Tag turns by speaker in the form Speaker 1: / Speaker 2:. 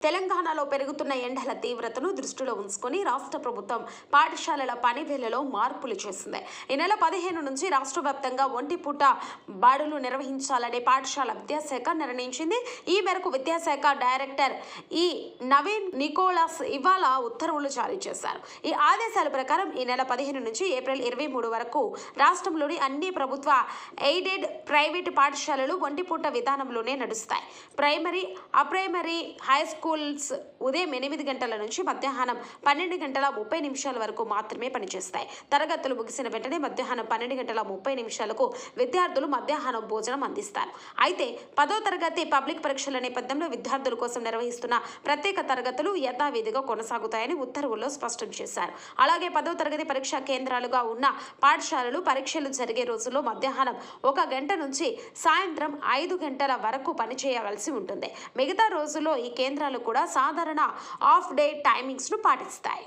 Speaker 1: తెలంగాణలో పెరుగుతున్న ఎండల తీవ్రతను దృష్టిలో ఉంచుకొని రాష్ట్ర ప్రభుత్వం పాఠశాలల పనివేళలో మార్పులు చేసింది. ఈ నెల 15 నుంచి రాష్ట్ర వ్యాప్తంగా ఒంటిపూట బడులు నిర్వహించాలని పాఠశాల విద్యాశాఖ నిర్ణయించింది. ఈ మేరకు విద్యాశాఖ డైరెక్టర్ నవీన్ నికోలస్ ఇవాళ ఉత్తర్వులు జారీ చేశారు. ఈ ఆదేశాల ప్రకారం ఈ నెల 15 నుంచి ఏప్రిల్ 23 వరకు రాష్ట్రంలోని అన్ని ప్రభుత్వ ఎయిడెడ్ ప్రైవేటు పాఠశాలలు ఒంటిపూట విధానంలోనే నడుస్తాయి. ప్రైమరీ, అప్రైమరీ, హై స్కూల్ ఉదయం 8 గంటల నుంచి మధ్యాహ్నం 12 గంటల 30 నిమిషాల వరకు మాత్రమే పనిచేస్తాయి. తరగతులు ముగిసిన వెంటనే మధ్యాహ్నం 12 గంటల 30 నిమిషాలకు విద్యార్థులు మధ్యాహ్నం భోజనం అందిస్తారు. అయితే 10వ తరగతి పబ్లిక్ పరీక్షల నేపథ్యంలో విద్యార్థుల కోసం నిర్వహిస్తున్న ప్రత్యేక తరగతులు యథావిధిగా కొనసాగుతాయని ఉత్తర్వుల్లో స్పష్టం చేశారు. అలాగే 10వ తరగతి పరీక్షా కేంద్రాలుగా ఉన్న పాఠశాలలు పరీక్షలు జరిగే రోజుల్లో మధ్యాహ్నం 1 గంట నుంచి సాయంత్రం 5 గంటల వరకు పనిచేయవలసి ఉంటుంది. మిగతా రోజుల్లో ఈ కేంద్రాలు కూడా సాధారణ ఆఫ్ డే టైమింగ్స్ను పాటిస్తాయి.